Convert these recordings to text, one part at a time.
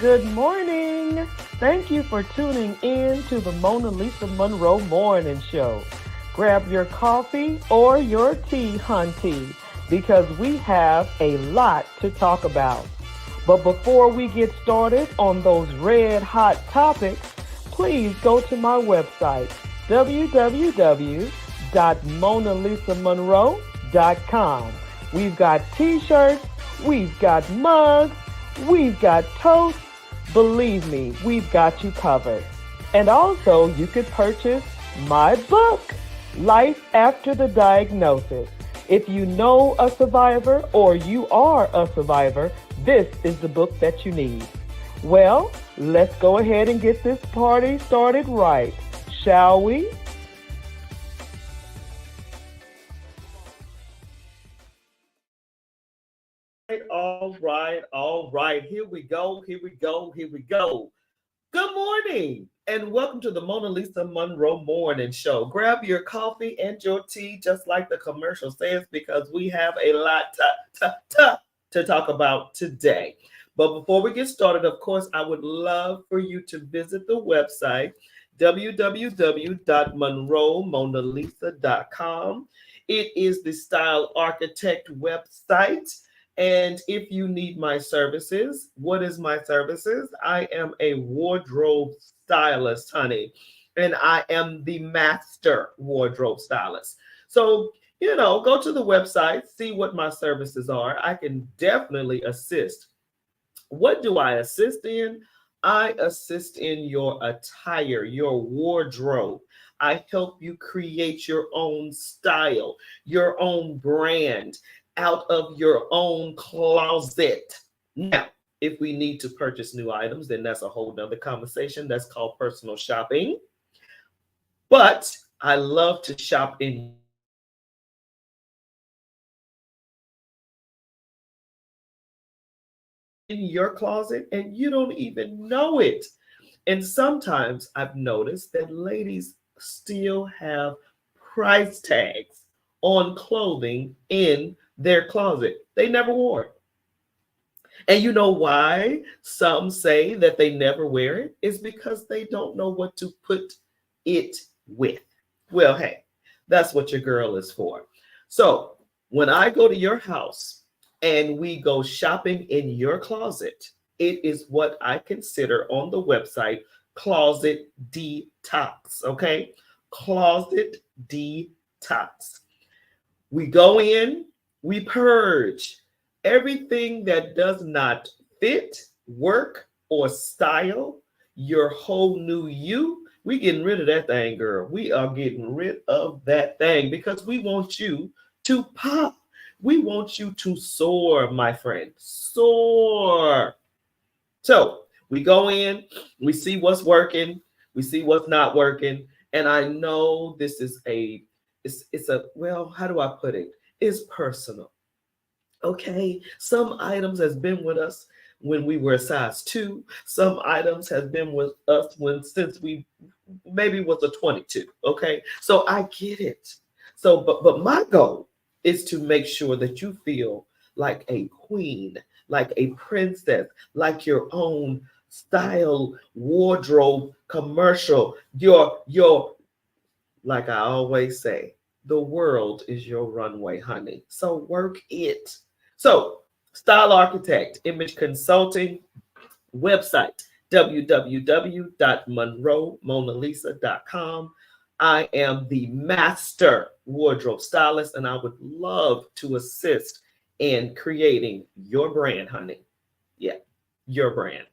Good morning. Thank you for tuning in to the Monalisa Monroe Morning Show. Grab your coffee or your tea, hunty, because we have a lot to talk about. But before we get started on those red hot topics, please go to my website, www.monalisamonroe.com. We've got t-shirts, we've got mugs, we've got toast. Believe me, we've got you covered. And also, you could purchase my book, Life After the Diagnosis. If you know a survivor or you are a survivor, this is the book that you need. Well, let's go ahead and get this party started right, shall we? All right. Here we go. Good morning, and welcome to the Mona Lisa Monroe Morning Show. Grab your coffee and your tea, just like the commercial says, because we have a lot to talk about today. But before we get started, of course, I would love for you to visit the website, www.monroemonalisa.com. It is the Style Architect website. And if you need my services, what is my services? I am a wardrobe stylist, honey, and I am the master wardrobe stylist. So, go to the website, see what my services are. I can definitely assist. What do I assist in? I assist in your attire, your wardrobe. I help you create your own style, your own brand out of your own closet. Now, if we need to purchase new items, then that's a whole nother conversation. That's called personal shopping. But I love to shop in your closet and you don't even know it. And sometimes I've noticed that ladies still have price tags on clothing in their closet. They never wore it. And you know why some say that they never wear it? Is because they don't know what to put it with. Well, hey, that's what your girl is for. So when I go to your house and we go shopping in your closet, it is what I consider on the website closet detox. Okay? Closet detox. We go in, we purge everything that does not fit, work, or style your whole new you. We getting rid of that thing, girl. We are getting rid of that thing because we want you to pop. We want you to soar, my friend. Soar. So we go in, we see what's working, we see what's not working. And I know this is it's a, well, how do I put it? It's personal. Okay, some items has been with us when we were a size 2. Some items has been with us since we maybe was a 22. Okay, so I get it. So, but my goal is to make sure that you feel like a queen, like a princess, like your own style wardrobe commercial. Your like I always say, the world is your runway, honey. So work it. So, Style Architect, Image Consulting, website, www.monroemonalisa.com. I am the master wardrobe stylist, and I would love to assist in creating your brand, honey. Yeah, your brand.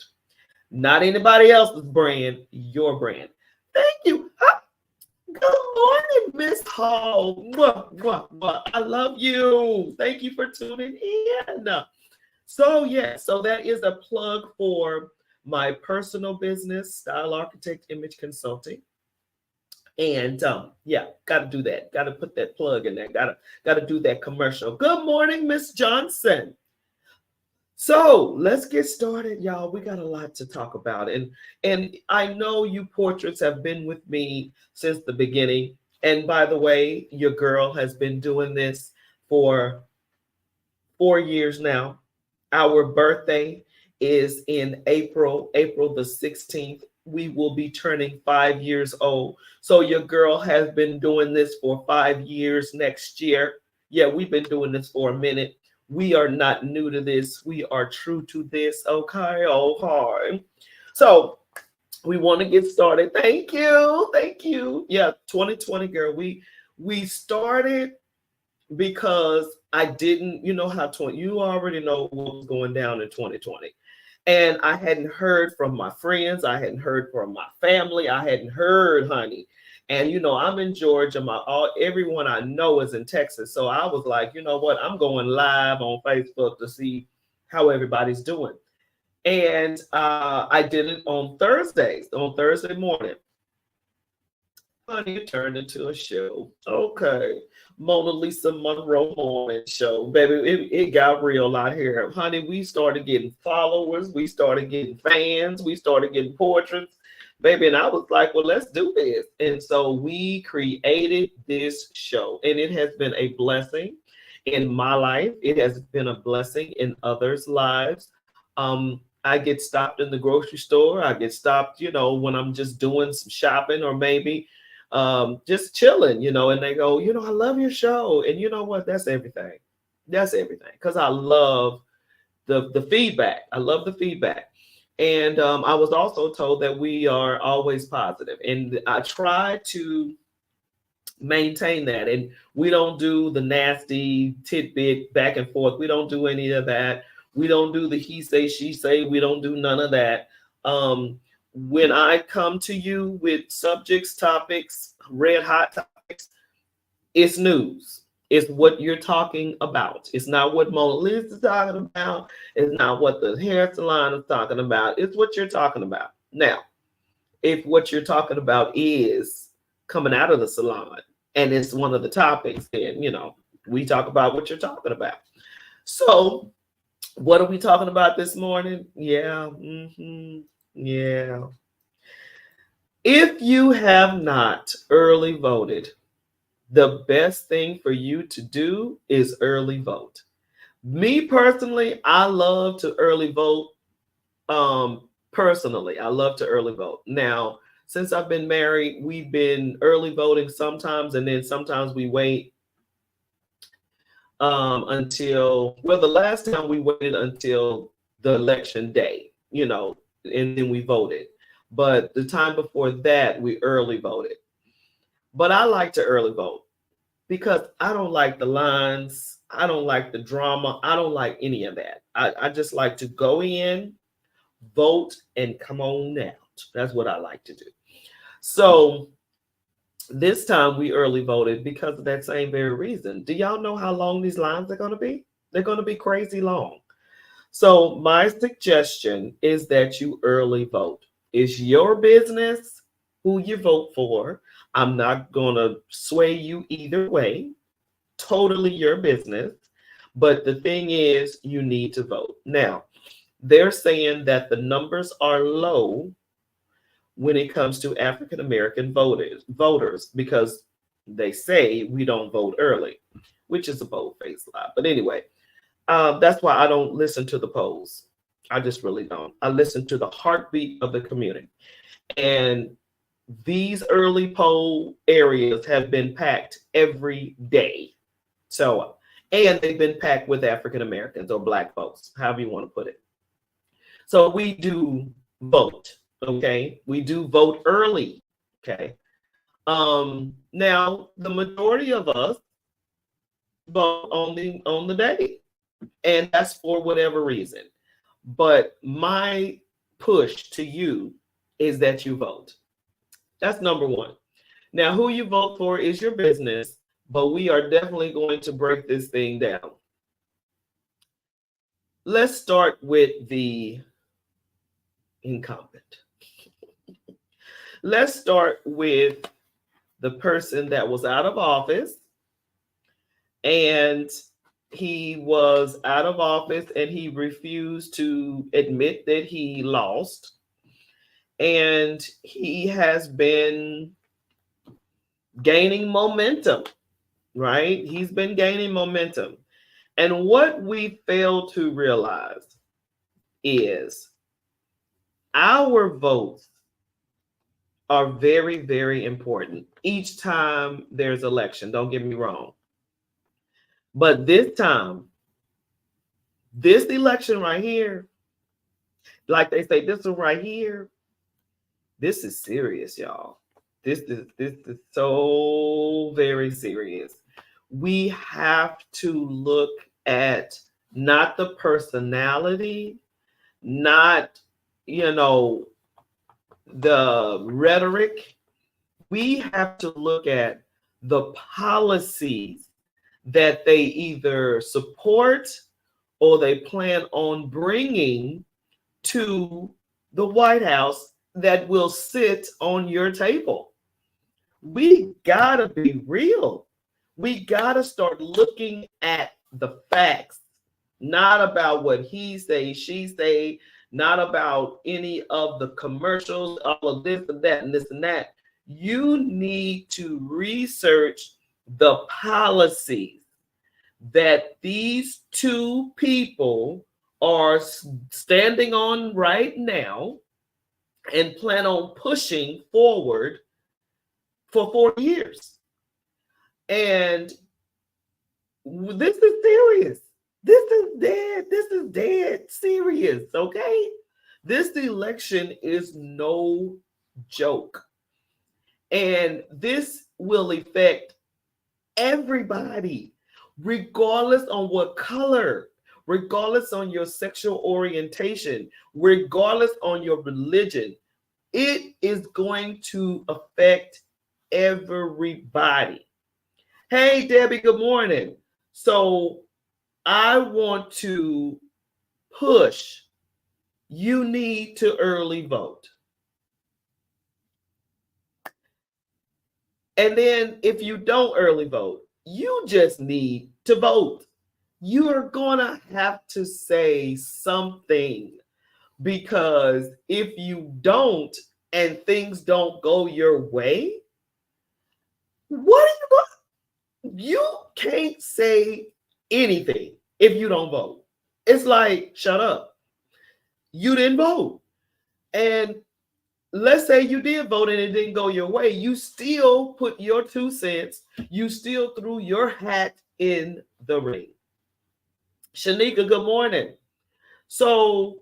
Not anybody else's brand, your brand. Thank you. Good morning, Miss Hall. Mwah, mwah, mwah. I love you. Thank you for tuning in. So that is a plug for my personal business, Style Architect Image Consulting. And got to do that. Got to put that plug in there. Got to do that commercial. Good morning, Miss Johnson. So let's get started, y'all. We got a lot to talk about. And I know you portraits have been with me since the beginning. And by the way, your girl has been doing this for 4 years now. Our birthday is in April the 16th. We will be turning 5 years old. So your girl has been doing this for 5 years next year. Yeah, we've been doing this for a minute. We are not new to this. We are true to this. Okay, okay. So we want to get started. Thank you. Thank you. Yeah, 2020, girl. We started because I didn't, you know how 20, you already know what was going down in 2020. And I hadn't heard from my friends, I hadn't heard from my family, I hadn't heard, honey. And you know, I'm in Georgia, everyone I know is in Texas. So I was like, you know what? I'm going live on Facebook to see how everybody's doing. And I did it on Thursday morning. Honey, it turned into a show. Okay. Monalisa Monroe morning show. Baby, it got real out here. Honey, we started getting followers. We started getting fans. We started getting portraits. Baby, and I was like, well, let's do this. And so we created this show. And it has been a blessing in my life. It has been a blessing in others' lives. I get stopped in the grocery store. I get stopped, you know, when I'm just doing some shopping or maybe just chilling, you know, and they go, you know, I love your show. And you know what? That's everything. That's everything. Because I love the feedback. I love the feedback. And I was also told that we are always positive. And I try to maintain that. And we don't do the nasty tidbit back and forth. We don't do any of that. We don't do the he say, she say. We don't do none of that. When I come to you with subjects, topics, red hot topics, it's news. It's what you're talking about. It's not what Monalisa is talking about. It's not what the hair salon is talking about. It's what you're talking about. Now, if what you're talking about is coming out of the salon and it's one of the topics, then, you know, we talk about what you're talking about. So, what are we talking about this morning? Yeah. Yeah. If you have not early voted, the best thing for you to do is early vote. Me personally, I love to early vote. Personally, I love to early vote. Now, since I've been married, we've been early voting sometimes, and then sometimes we wait until, well, the last time we waited until the election day, you know, and then we voted. But the time before that, we early voted. But I like to early vote because I don't like the lines. I don't like the drama. I don't like any of that. I just like to go in, vote, and come on out. That's what I like to do. So this time we early voted because of that same very reason. Do y'all know how long these lines are going to be? They're going to be crazy long. So my suggestion is that you early vote. It's your business who you vote for. I'm not going to sway you either way. Totally your business. But the thing is, you need to vote. Now, they're saying that the numbers are low when it comes to African American voters because they say we don't vote early, which is a bold-faced lie. But anyway, that's why I don't listen to the polls. I just really don't. I listen to the heartbeat of the community. And these early poll areas have been packed every day. So, and they've been packed with African Americans or Black folks, however you want to put it. So we do vote. Okay, we do vote early. Okay. Now the majority of us vote on the day, and that's for whatever reason. But my push to you is that you vote. That's number one. Now, who you vote for is your business, but we are definitely going to break this thing down. Let's start with the incumbent. Let's start with the person that was out of office, and he was out of office and he refused to admit that he lost. And he has been gaining momentum, right? He's been gaining momentum. And what we fail to realize is our votes are very, very important each time there's election. Don't get me wrong. But this time, this election right here, like they say, this one right here, this is serious, y'all. This is so very serious. We have to look at not the personality, not, the rhetoric. We have to look at the policies that they either support or they plan on bringing to the White House that will sit on your table. We gotta be real. We gotta start looking at the facts, not about what he say, she say, not about any of the commercials, all of this and that and this and that. You need to research the policies that these two people are standing on right now and plan on pushing forward for 4 years. And this is serious. This is dead serious, okay? This election is no joke. And this will affect everybody, regardless on what color, regardless on your sexual orientation, regardless on your religion. It is going to affect everybody. Hey, Debbie, good morning. So I want to push, you need to early vote. And then if you don't early vote, you just need to vote. You are going to have to say something, because if you don't and things don't go your way, what are you going to? You can't say anything if you don't vote. It's like, shut up. You didn't vote. And let's say you did vote and it didn't go your way. You still put your 2 cents. You still threw your hat in the ring. Shanika, good morning. So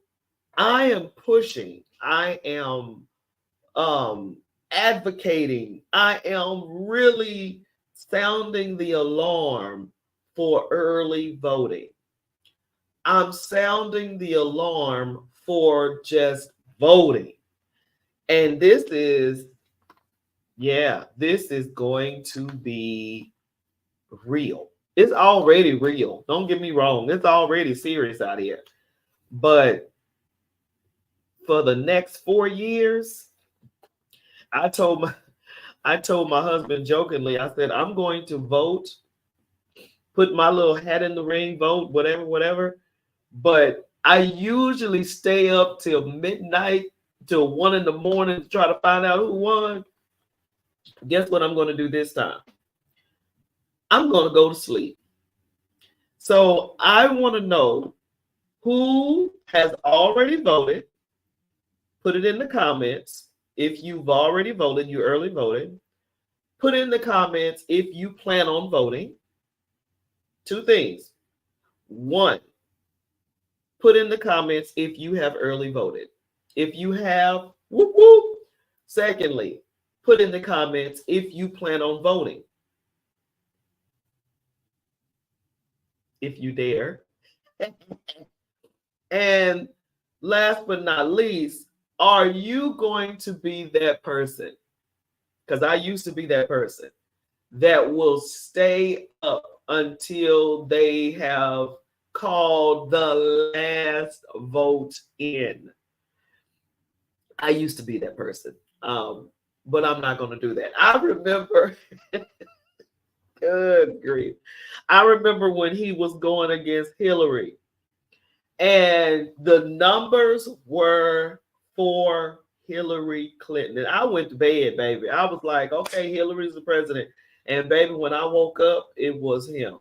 I am pushing. I am advocating. I am really sounding the alarm for early voting. I'm sounding the alarm for just voting. And this is going to be real. It's already real. Don't get me wrong. It's already serious out here. But for the next 4 years, I told my husband jokingly, I said, I'm going to vote, put my little hat in the ring, vote, whatever. But I usually stay up till midnight, till 1 in the morning to try to find out who won. Guess what I'm going to do this time? I'm going to go to sleep. So I want to know who has already voted. Put it in the comments. If you've already voted, you early voted. Put in the comments if you plan on voting. 2 things. 1, put in the comments if you have early voted. If you have, whoop, whoop. Secondly, put in the comments if you plan on voting. If you dare. And last but not least, are you going to be that person? Because I used to be that person that will stay up until they have called the last vote in. I used to be that person. But I'm not going to do that. I remember, good grief. I remember when he was going against Hillary, and the numbers were for Hillary Clinton. And I went to bed, baby. I was like, okay, Hillary's the president. And baby, when I woke up, it was him.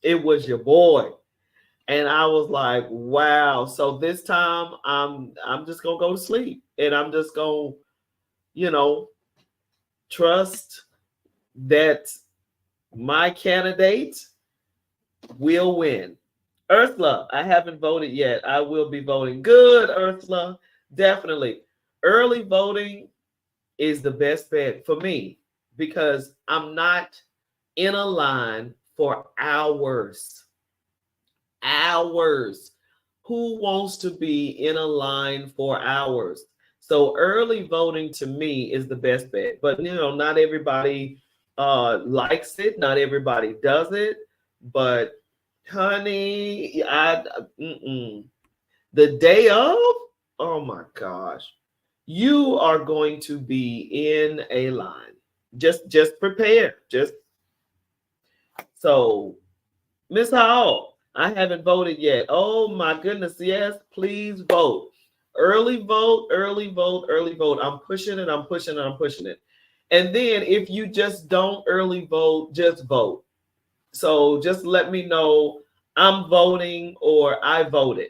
It was your boy. And I was like, wow. So this time I'm just gonna go to sleep and I'm just gonna, you know, trust that my candidate will win. Ursula, I haven't voted yet. I will be voting. Good, Ursula. Definitely. Early voting is the best bet for me because I'm not in a line for hours. Hours. Who wants to be in a line for hours? So early voting to me is the best bet. But not everybody likes it. Not everybody does it. But honey, the day of, oh my gosh, you are going to be in a line. Just prepare. Just so Miss Hall, I haven't voted yet. Oh my goodness, yes, please vote. Early vote, early vote, early vote. I'm pushing it, I'm pushing it, I'm pushing it. And then if you just don't early vote, just vote. So just let me know I'm voting or I voted.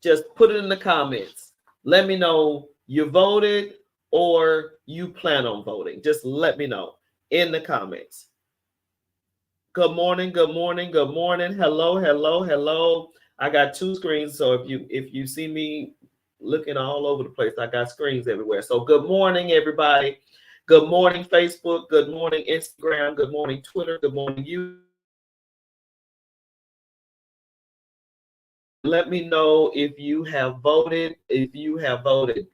Just put it in the comments. Let me know you voted or you plan on voting. Just let me know in the comments. Good morning, good morning, good morning. Hello, hello, hello. I got two screens, so if you see me looking all over the place, I got screens everywhere. So good morning, everybody. Good morning, Facebook. Good morning, Instagram. Good morning, Twitter. Good morning, you. Let me know if you have voted. If you have voted.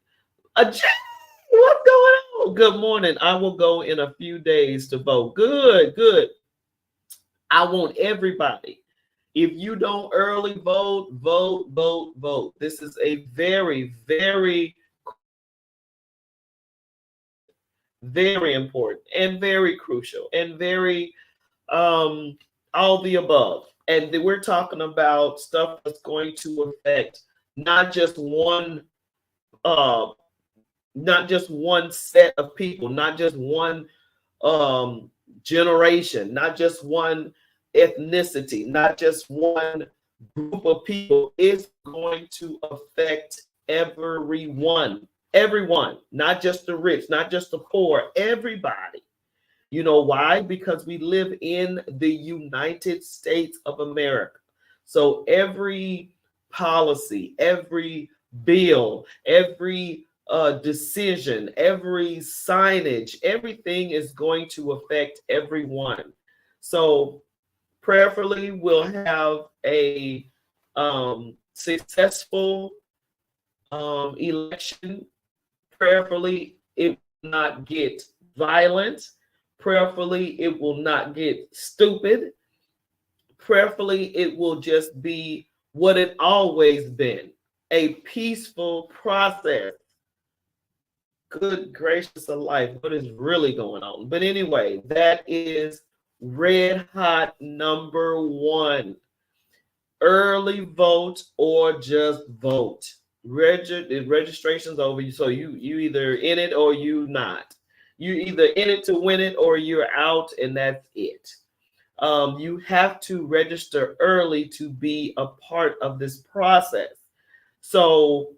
What's going on? Good morning. I will go in a few days to vote. Good, good. I want everybody. If you don't early vote, vote, vote, vote. This is a very, very, very important and very crucial and very all the above. And we're talking about stuff that's going to affect not just one uh not just one set of people, not just one generation, not just one ethnicity, not just one group of people. It's going to affect everyone, not just the rich, not just the poor, everybody. You know why? Because we live in the United States of America. So every policy, every bill, every decision, every signage, everything is going to affect everyone. So prayerfully, we'll have a successful election. Prayerfully, it will not get violent. Prayerfully, it will not get stupid. Prayerfully, it will just be what it always been, a peaceful process. Good gracious of life, what is really going on? But anyway, that is red hot number one. Early vote or just vote. Registration's over, so you either in it or you not. You either in it to win it or you're out, and that's it. You have to register early to be a part of this process. So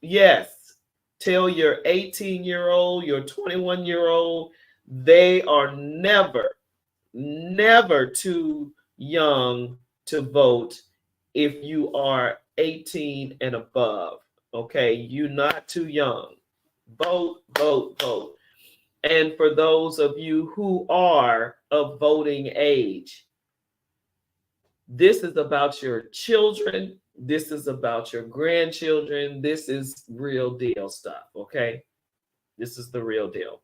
yes, tell your 18-year-old, your 21-year-old, they are never too young to vote if you are 18 and above. Okay, you're not too young. Vote, vote, vote. And for those of you who are of voting age, this is about your children. This is about your grandchildren. This is real deal stuff. Okay, this is the real deal.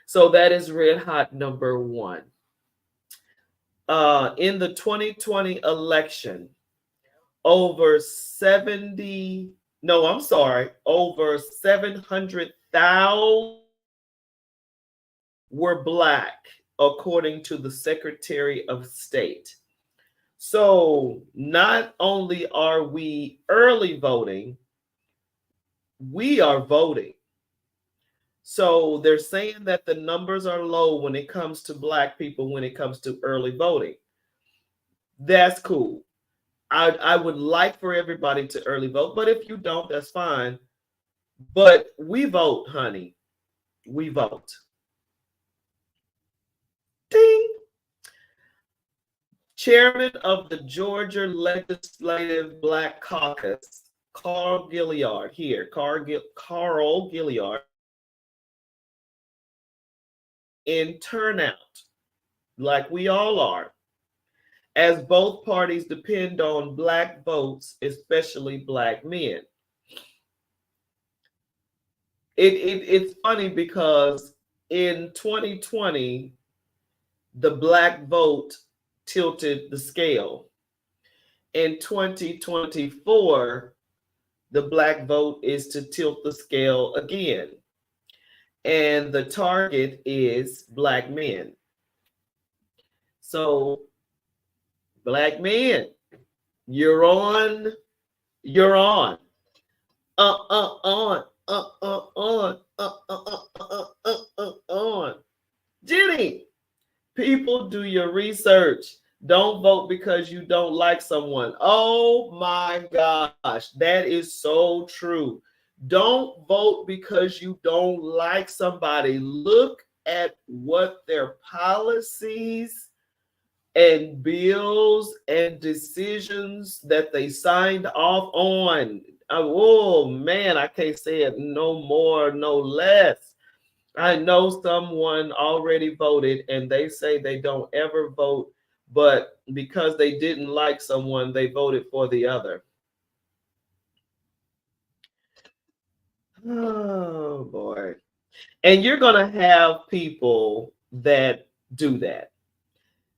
So that is red hot number one. In the 2020 election, over 700,000 were Black, according to the Secretary of State. So not only are we early voting, we are voting. So they're saying that the numbers are low when it comes to Black people, when it comes to early voting. That's cool. I would like for everybody to early vote, but if you don't, that's fine. But we vote, honey. We vote. Ding. Chairman of the Georgia Legislative Black Caucus, Carl Gilliard, here, Carl Gilliard, in turnout, like we all are, as both parties depend on Black votes, especially Black men. It's funny because in 2020, the Black vote tilted the scale. In 2024, the Black vote is to tilt the scale again. And the target is Black men. So, Black men, you're on, you're on. On, on. Jenny, people, do your research. Don't vote because you don't like someone. Oh my gosh, that is so true. Don't vote because you don't like somebody. Look at what their policies and bills and decisions that they signed off on. Oh man, I can't say it no more, no less. I know someone already voted and they say they don't ever vote, but because they didn't like someone, they voted for the other. Oh boy. And you're going to have people that do that.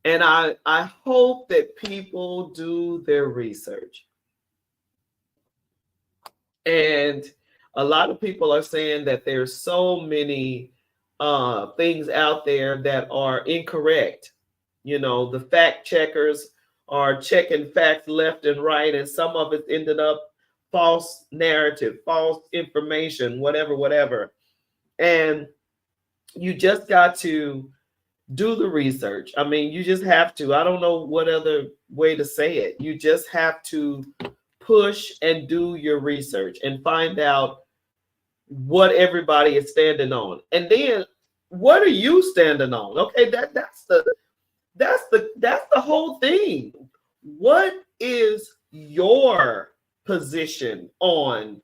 And I hope that people do their research. And a lot of people are saying that there's so many things out there that are incorrect. You know, the fact checkers are checking facts left and right, and some of it ended up false narrative, false information, whatever, whatever. And you just got to do the research. I mean, you just have to. I don't know what other way to say it. You just have to push and do your research and find out what everybody is standing on. And then what are you standing on? Okay, that's the whole thing. What is your position on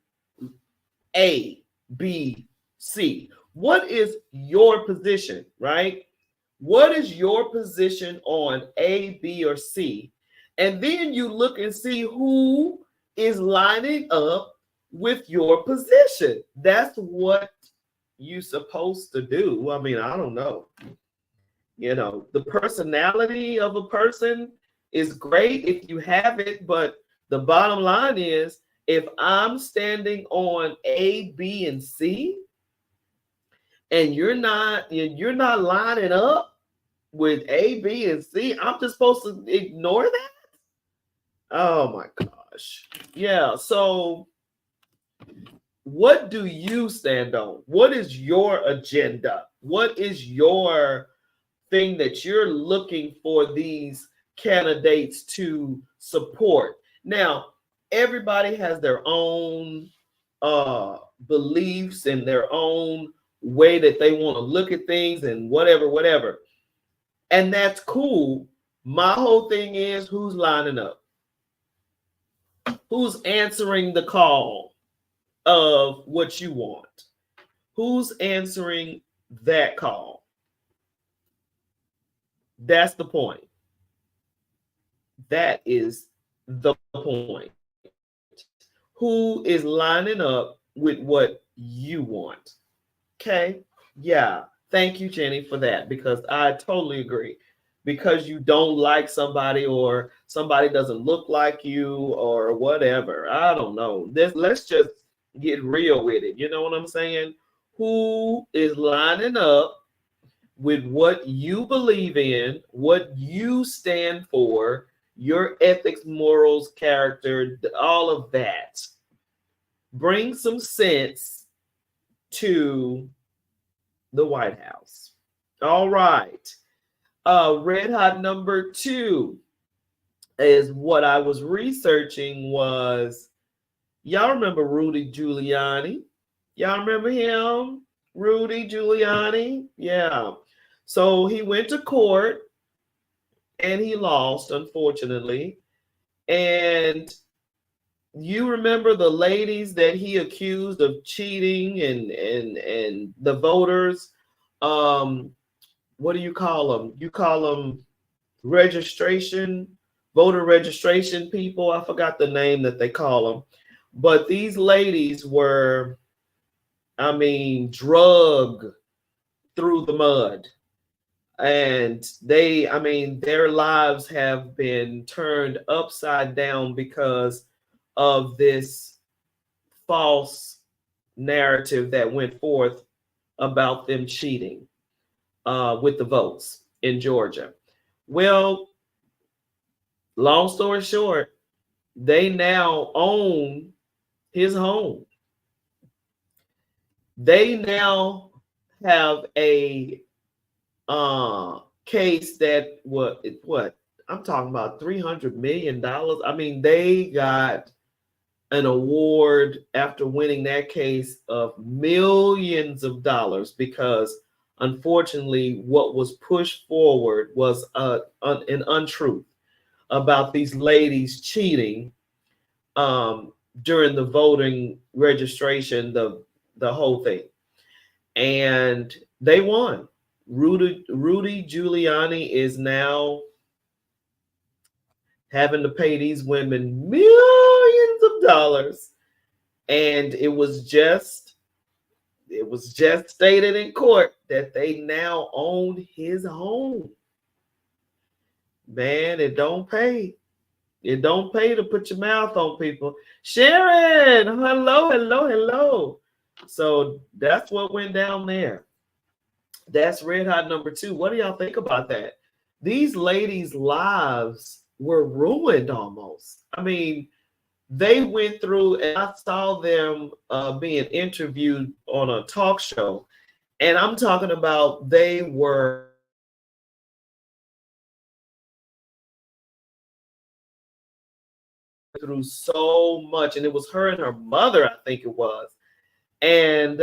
A, B, C? What is your position, right? What is your position on A, B, or C? And then you look and see who is lining up with your position. That's what you're supposed to do. I mean, I don't know. You know, the personality of a person is great if you have it, but the bottom line is if I'm standing on A, B, and C, and you're not lining up with A, B, and C, I'm just supposed to ignore that? Oh my gosh. Yeah. So what do you stand on? What is your agenda? What is your thing that you're looking for these candidates to support? Now, everybody has their own beliefs and their own way that they want to look at things and whatever, whatever. And that's cool. My whole thing is who's lining up? Who's answering the call of what you want? Who's answering that call? That's the point. That is the point. Who is lining up with what you want? Okay. Yeah. Thank you, Jenny, for that, because I totally agree. Because you don't like somebody or somebody doesn't look like you or whatever. I don't know. Let's just get real with it. You know what I'm saying? Who is lining up with what you believe in, what you stand for, your ethics, morals, character, all of that. Bring some sense to the White House. All right. Red hot number 2. is what I was researching was, y'all remember Rudy Giuliani? Y'all remember him? Rudy Giuliani? Yeah. So he went to court and he lost, unfortunately. And you remember the ladies that he accused of cheating and the voters, um what do you call them? You call them registration, voter registration people. I forgot the name that they call them. But these ladies were, I mean, drug through the mud. And they, I mean, their lives have been turned upside down because of this false narrative that went forth about them cheating with the votes in Georgia. Well, long story short, they now own his home. They now have a case that what I'm talking about, $300 million. I mean, they got an award after winning that case of millions of dollars because unfortunately what was pushed forward was an untruth about these ladies cheating um, during the voting registration, the whole thing, and they won. Rudy Giuliani is now having to pay these women millions of dollars, and it was just stated in court that they now own his home. Man, it don't pay. It don't pay to put your mouth on people. Sharon, hello, hello, hello. So that's what went down there. That's red hot number two. What do y'all think about that? These ladies' lives were ruined almost. I mean, they went through, and I saw them being interviewed on a talk show. And I'm talking about they were through so much. And it was her and her mother, I think it was. And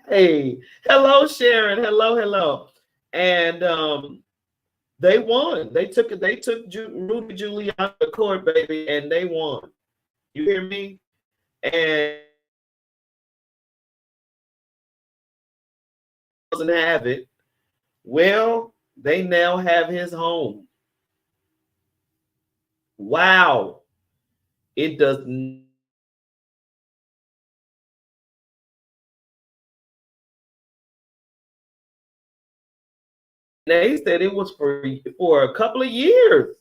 hey, hello, Sharon. Hello, hello. And they won. They took Rudy Giuliani to court, baby, and they won. You hear me? And doesn't have it. Well, they now have his home. Wow. It does. They said it was for a couple of years.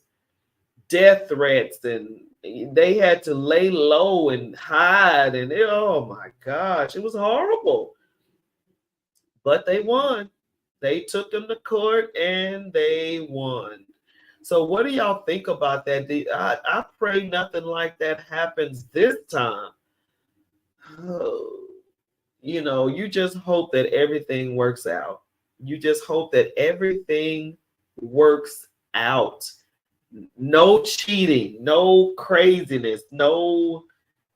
Death threats, and they had to lay low and hide, and oh my gosh, it was horrible. But they won. They took them to court and they won. So what do y'all think about that? I pray nothing like that happens this time. Oh, you just hope that everything works out. You just hope that everything works out. No cheating, no craziness, no,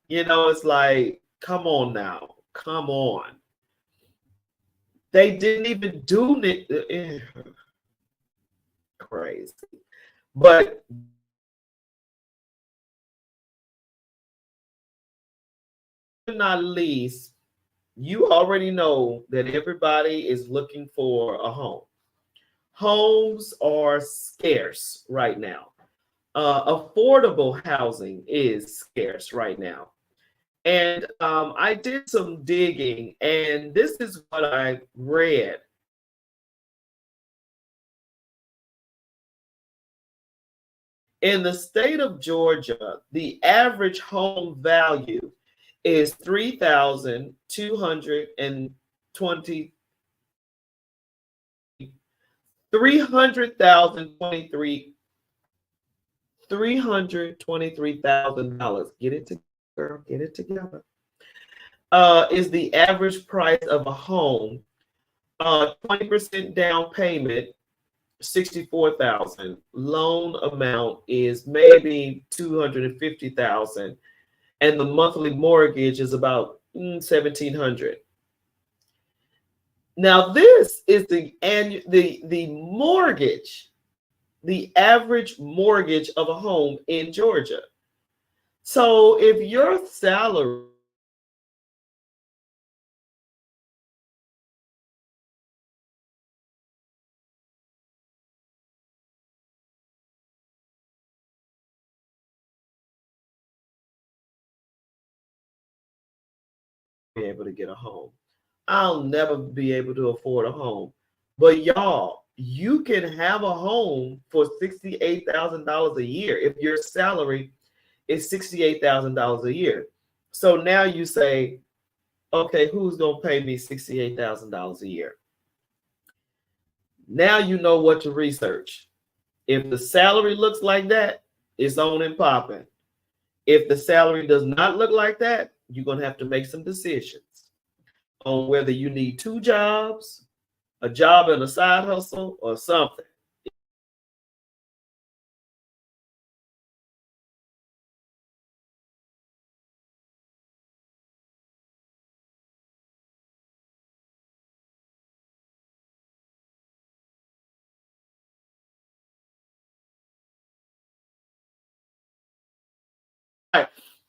it's like, come on now. Come on. They didn't even do it. Crazy. But not least, you already know that everybody is looking for a home. Homes are scarce right now. Affordable housing is scarce right now. And I did some digging, and this is what I read. In the state of Georgia, the average home value is 3,220 $300,023 $323,000. Get it together, girl. Get it together. Is the average price of a home. 20% down payment, $64,000. Loan amount is maybe $250,000, and the monthly mortgage is about $1,700. Now, this is the annual the mortgage, the average mortgage of a home in Georgia. So if your salary be able to get a home. I'll never be able to afford a home. But y'all, you can have a home for $68,000 a year if your salary is $68,000 a year. So now you say, okay, who's going to pay me $68,000 a year? Now you know what to research. If the salary looks like that, it's on and popping. If the salary does not look like that, you're going to have to make some decisions on whether you need two jobs, a job and a side hustle, or something.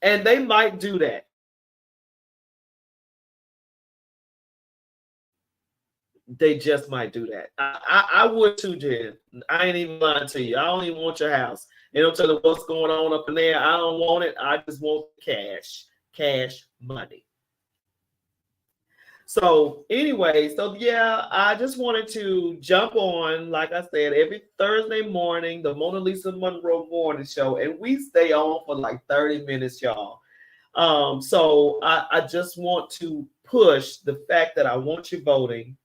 And they might do that. They just might do that. I would too, Jen. I ain't even lying to you. I don't even want your house. They don't tell you what's going on up in there. I don't want it. I just want cash money. So anyway, so yeah, I just wanted to jump on, like I said, every Thursday morning, the Monalisa Monroe morning show, and we stay on for like 30 minutes, y'all. So I just want to push the fact that I want you voting.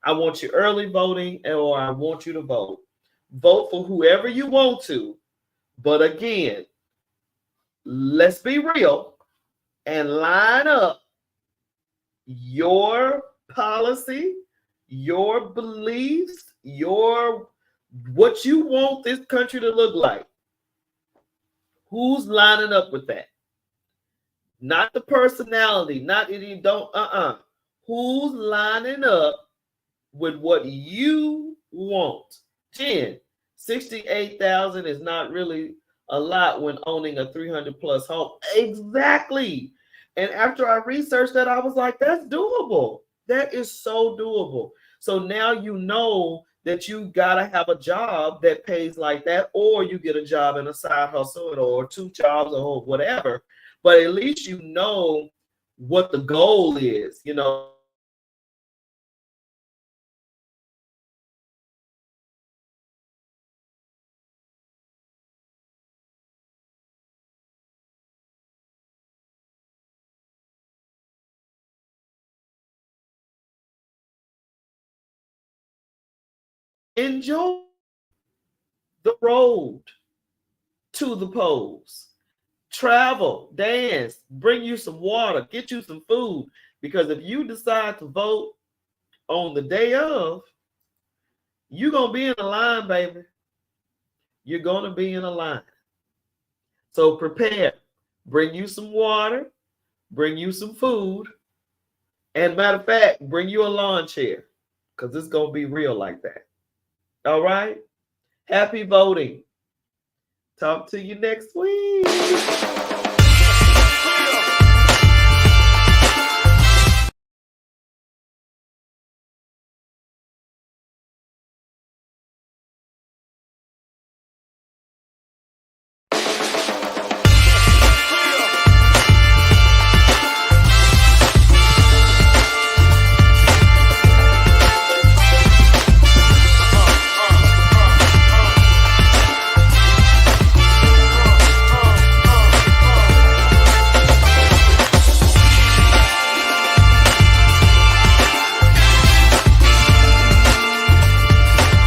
I want you early voting, or I want you to vote. Vote for whoever you want to. But again, let's be real and line up your policy, your beliefs, your what you want this country to look like. Who's lining up with that? Not the personality, not if you don't, Who's lining up with what you want? 10, 68,000 is not really a lot when owning a 300 plus home. Exactly. And after I researched that, I was like, that's doable. That is so doable. So now you know that you got to have a job that pays like that, or you get a job in a side hustle, or two jobs, or whatever. But at least you know what the goal is, you know. Enjoy the road to the polls. Travel, dance, bring you some water, get you some food. Because if you decide to vote on the day of, you're going to be in a line, baby. You're going to be in a line. So prepare. Bring you some water, bring you some food, and matter of fact, bring you a lawn chair, because it's going to be real like that. All right? Happy voting. Talk to you next week.